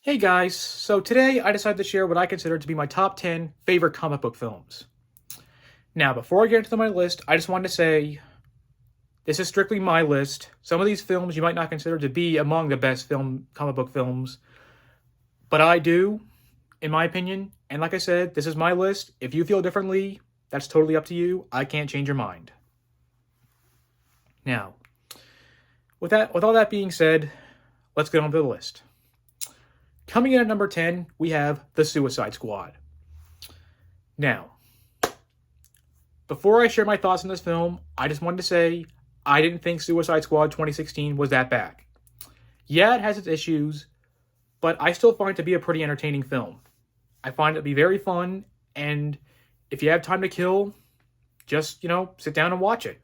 Hey guys, so today I decided to share what I consider to be my top 10 favorite comic book films. Now, before I get into my list, I just wanted to say this is strictly my list. Some of these films you might not consider to be among the best comic book films, but I do, in my opinion. And like I said, this is my list. If you feel differently, that's totally up to you. I can't change your mind. Now, with all that being said, let's get on to the list. Coming in at number 10, we have The Suicide Squad. Now, before I share my thoughts on this film, I just wanted to say I didn't think Suicide Squad 2016 was that bad. Yeah, it has its issues, but I still find it to be a pretty entertaining film. I find it to be very fun, and if you have time to kill, just, sit down and watch it.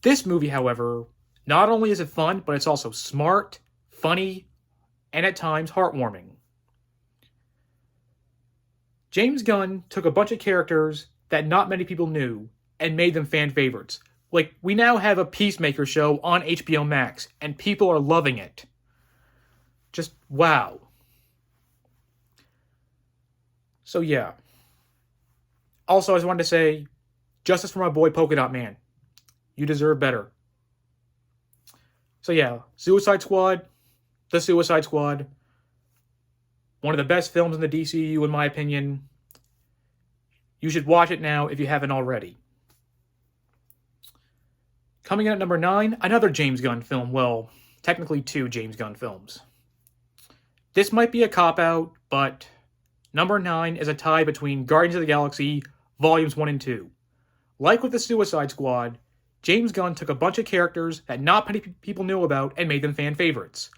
This movie, however, not only is it fun, but it's also smart, funny, and at times heartwarming. James Gunn took a bunch of characters that not many people knew and made them fan favorites. Like, we now have a Peacemaker show on HBO Max, and people are loving it. Just wow. So yeah. Also, I just wanted to say, justice for my boy Polka Dot Man. You deserve better. So yeah, Suicide Squad, The Suicide Squad, one of the best films in the DCU in my opinion. You should watch it now if you haven't already. Coming in at number 9, another James Gunn film. Well, technically 2 James Gunn films. This might be a cop-out, but number 9 is a tie between Guardians of the Galaxy Volumes 1 and 2. Like with The Suicide Squad, James Gunn took a bunch of characters that not many people knew about and made them fan favorites.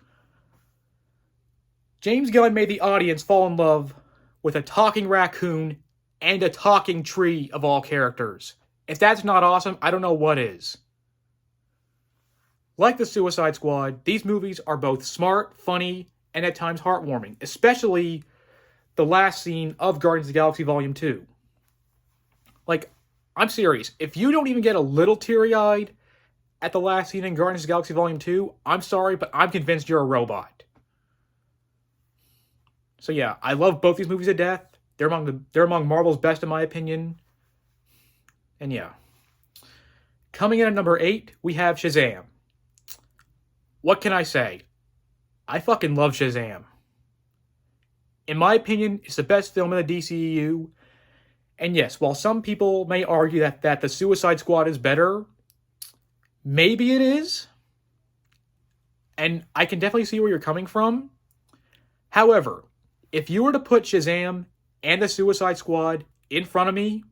James Gunn made the audience fall in love with a talking raccoon and a talking tree of all characters. If that's not awesome, I don't know what is. Like The Suicide Squad, these movies are both smart, funny, and at times heartwarming, especially the last scene of Guardians of the Galaxy Volume 2. Like, I'm serious. If you don't even get a little teary-eyed at the last scene in Guardians of the Galaxy Volume 2, I'm sorry, but I'm convinced you're a robot. So yeah, I love both these movies to death. They're among Marvel's best in my opinion. And yeah. Coming in at number 8, we have Shazam. What can I say? I fucking love Shazam. In my opinion, it's the best film in the DCEU. And yes, while some people may argue that The Suicide Squad is better, maybe it is. And I can definitely see where you're coming from. However, if you were to put Shazam and The Suicide Squad in front of me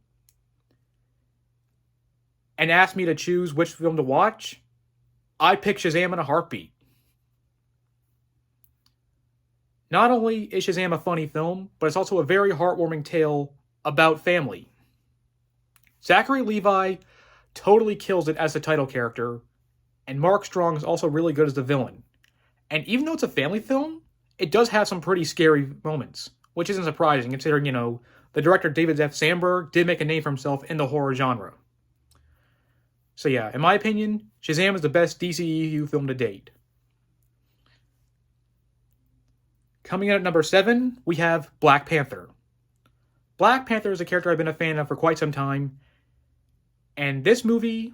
and ask me to choose which film to watch, I'd pick Shazam in a heartbeat. Not only is Shazam a funny film, but it's also a very heartwarming tale about family. Zachary Levi totally kills it as the title character, and Mark Strong is also really good as the villain. And even though it's a family film, it does have some pretty scary moments, which isn't surprising considering, the director David F. Sandberg did make a name for himself in the horror genre. So yeah, in my opinion, Shazam is the best DCEU film to date. Coming in at number 7, we have Black Panther. Black Panther is a character I've been a fan of for quite some time, and this movie,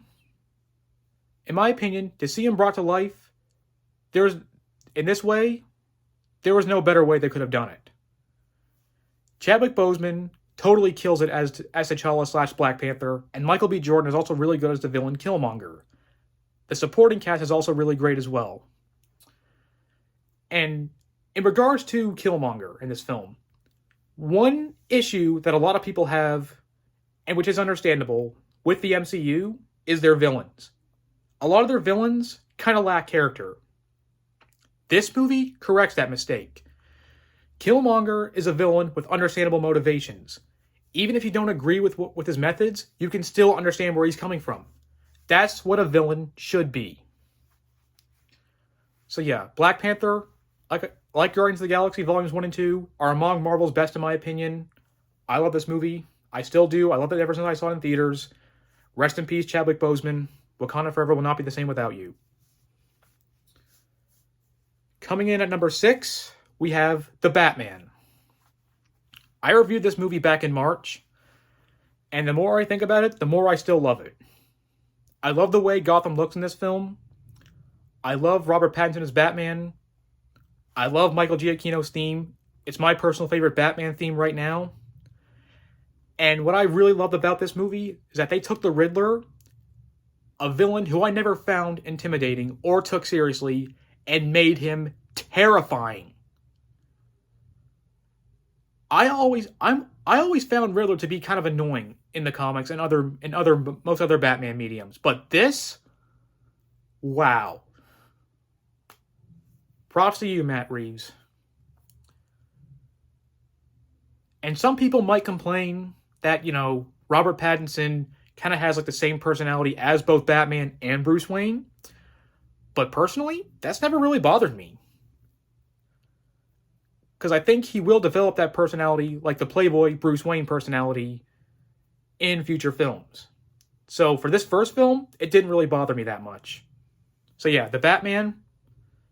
in my opinion, to see him brought to life, there was no better way they could have done it. Chadwick Boseman totally kills it as T'Challa / Black Panther, and Michael B. Jordan is also really good as the villain Killmonger. The supporting cast is also really great as well. And in regards to Killmonger in this film, one issue that a lot of people have, and which is understandable, with the MCU, is their villains. A lot of their villains kind of lack character. This movie corrects that mistake. Killmonger is a villain with understandable motivations. Even if you don't agree with his methods, you can still understand where he's coming from. That's what a villain should be. So yeah, Black Panther, like Guardians of the Galaxy Volumes 1 and 2, are among Marvel's best in my opinion. I love this movie. I still do. I loved it ever since I saw it in theaters. Rest in peace, Chadwick Boseman. Wakanda Forever will not be the same without you. Coming in at number 6, we have The Batman. I reviewed this movie back in March, and the more I think about it, the more I still love it. I love the way Gotham looks in this film. I love Robert Pattinson as Batman. I love Michael Giacchino's theme. It's my personal favorite Batman theme right now. And what I really loved about this movie is that they took the Riddler, a villain who I never found intimidating or took seriously, and made him terrifying. I always found Riddler to be kind of annoying in the comics and most other Batman mediums, but this, wow. Props to you, Matt Reeves. And some people might complain that, Robert Pattinson kind of has like the same personality as both Batman and Bruce Wayne. But personally, that's never really bothered me. Because I think he will develop that personality, like the Playboy Bruce Wayne personality, in future films. So for this first film, it didn't really bother me that much. So yeah, The Batman,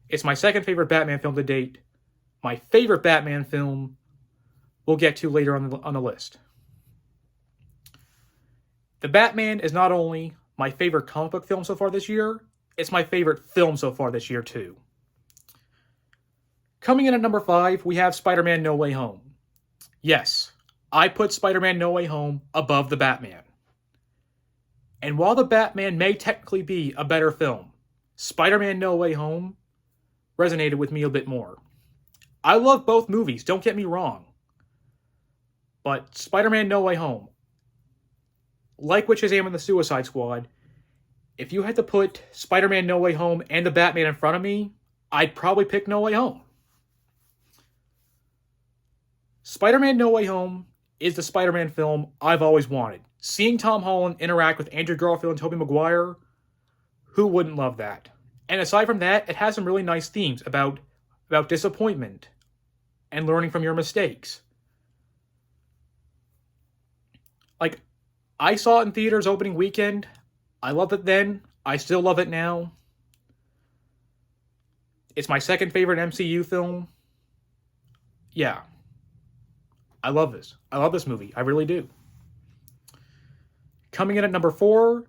it's my second favorite Batman film to date. My favorite Batman film we'll get to later on the list. The Batman is not only my favorite comic book film so far this year, it's my favorite film so far this year too. Coming in at number 5, we have Spider-Man No Way Home. Yes, I put Spider-Man No Way Home above The Batman. And while The Batman may technically be a better film, Spider-Man No Way Home resonated with me a bit more. I love both movies, don't get me wrong. But Spider-Man No Way Home, like with Shazam and the Suicide Squad, if you had to put Spider-Man No Way Home and The Batman in front of me, I'd probably pick No Way Home. Spider-Man No Way Home is the Spider-Man film I've always wanted. Seeing Tom Holland interact with Andrew Garfield and Tobey Maguire, who wouldn't love that? And aside from that, it has some really nice themes about disappointment and learning from your mistakes. Like, I saw it in theaters opening weekend. I loved it then. I still love it now. It's my second favorite MCU film. Yeah. I love this. I love this movie. I really do. Coming in at number 4.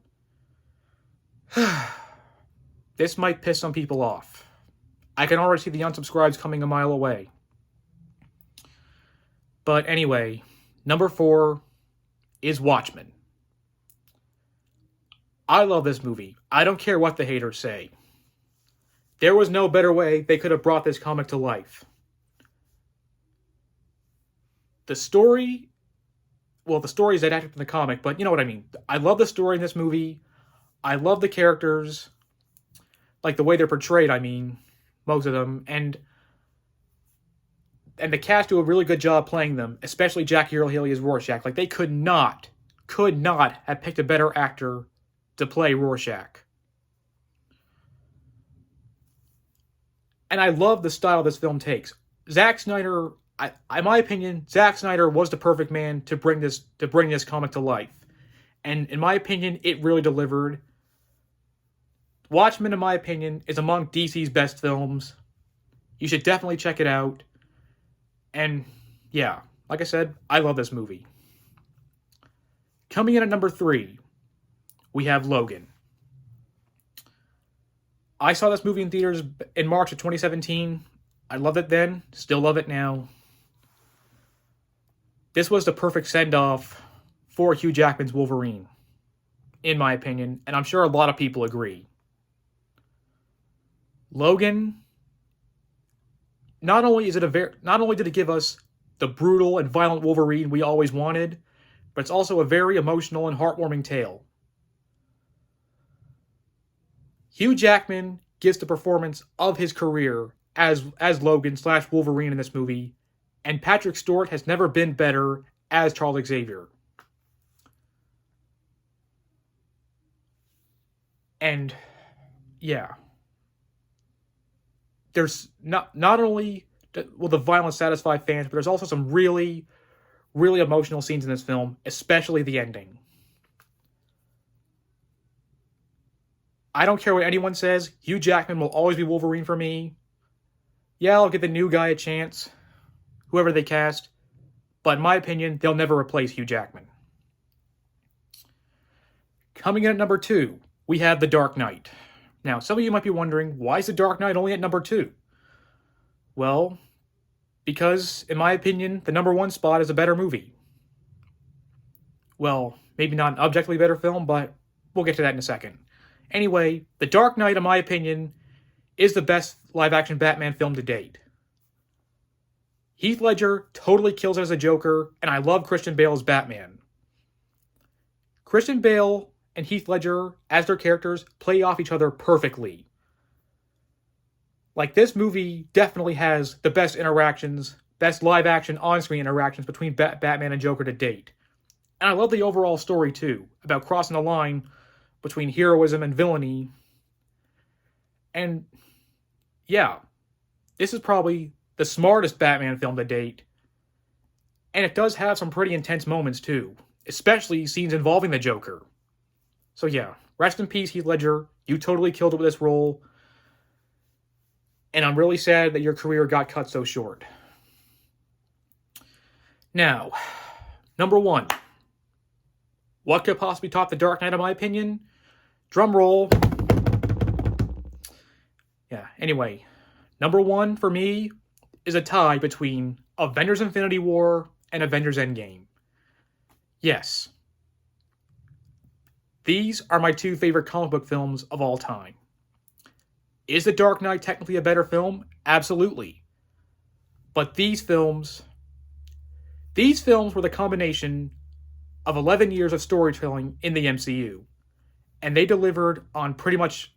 This might piss some people off. I can already see the unsubscribes coming a mile away. But anyway, number 4 is Watchmen. I love this movie. I don't care what the haters say. There was no better way they could have brought this comic to life. The story is adapted from the comic, but you know what I mean. I love the story in this movie. I love the characters. Like the way they're portrayed, most of them. And the cast do a really good job playing them, especially Jackie Earle Haley as Rorschach. Like, they could not have picked a better actor to play Rorschach. And I love the style this film takes. Zack Snyder, in my opinion, Zack Snyder was the perfect man to bring this comic to life. And in my opinion, it really delivered. Watchmen, in my opinion, is among DC's best films. You should definitely check it out. And yeah, like I said, I love this movie. Coming in at number 3, we have Logan. I saw this movie in theaters in March of 2017. I loved it then, still love it now. This was the perfect send-off for Hugh Jackman's Wolverine, in my opinion, and I'm sure a lot of people agree. Logan, not only did it give us the brutal and violent Wolverine we always wanted, but it's also a very emotional and heartwarming tale. Hugh Jackman gives the performance of his career as Logan/Wolverine in this movie, and Patrick Stewart has never been better as Charles Xavier. And yeah, there's not only will the violence satisfy fans, but there's also some really, really emotional scenes in this film, especially the ending. I don't care what anyone says, Hugh Jackman will always be Wolverine for me. Yeah, I'll give the new guy a chance, whoever they cast, but in my opinion, they'll never replace Hugh Jackman. Coming in at number 2, we have The Dark Knight. Now, some of you might be wondering, why is The Dark Knight only at number 2? Well, because, in my opinion, the number 1 spot is a better movie. Well, maybe not an objectively better film, but we'll get to that in a second. Anyway, The Dark Knight, in my opinion, is the best live-action Batman film to date. Heath Ledger totally kills it as a Joker, and I love Christian Bale as Batman. Christian Bale and Heath Ledger, as their characters, play off each other perfectly. Like, this movie definitely has the best interactions, best live-action on-screen interactions between Batman and Joker to date. And I love the overall story, too, about crossing the line between heroism and villainy. And, yeah, this is probably the smartest Batman film to date. And it does have some pretty intense moments, too, especially scenes involving the Joker. So, yeah, rest in peace, Heath Ledger. You totally killed it with this role. And I'm really sad that your career got cut so short. Now, number 1. What could possibly top The Dark Knight, in my opinion? Drum roll. Yeah, anyway. Number 1 for me is a tie between Avengers Infinity War and Avengers Endgame. Yes. These are my 2 favorite comic book films of all time. Is The Dark Knight technically a better film? Absolutely. But these films were the combination of 11 years of storytelling in the MCU. And they delivered on pretty much,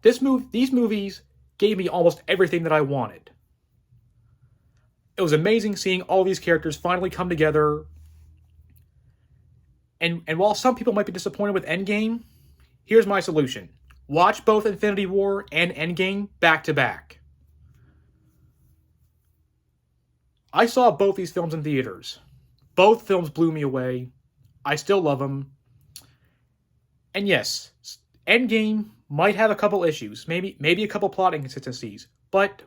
these movies gave me almost everything that I wanted. It was amazing seeing all these characters finally come together. And while some people might be disappointed with Endgame, here's my solution. Watch both Infinity War and Endgame back to back. I saw both these films in theaters. Both films blew me away. I still love them. And yes, Endgame might have a couple issues, maybe a couple plot inconsistencies, but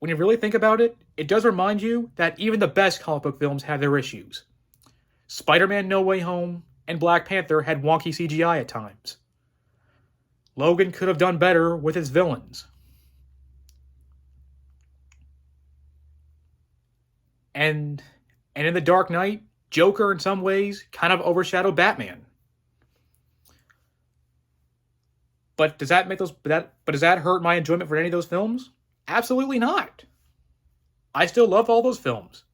when you really think about it, it does remind you that even the best comic book films have their issues. Spider-Man No Way Home and Black Panther had wonky CGI at times. Logan could have done better with his villains. And in The Dark Knight, Joker in some ways kind of overshadowed Batman. But does that hurt my enjoyment for any of those films? Absolutely not. I still love all those films.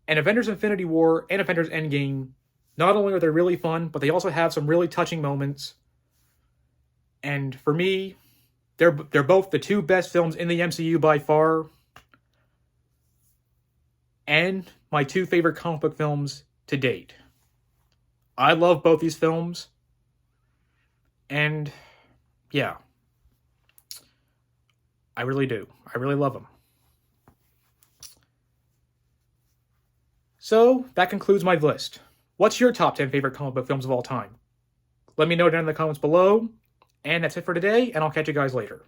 And Avengers Infinity War and Avengers Endgame, not only are they really fun, but they also have some really touching moments. And for me, they're both the 2 best films in the MCU by far. And my 2 favorite comic book films to date. I love both these films. And, yeah. I really do. I really love them. So, that concludes my list. What's your top 10 favorite comic book films of all time? Let me know down in the comments below. And that's it for today, and I'll catch you guys later.